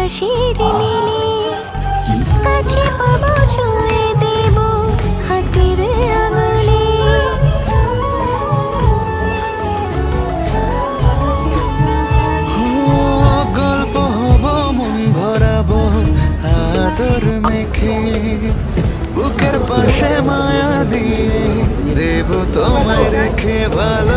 আকাশের নীলে, কাছে পাবো ছুঁয়ে দেব হাতের আঙুলে। গল্প হব মন ভরাবো আদর মেখে, বুকের পাশে মায়া দিয়ে দেব তোমায় রেখে ভালো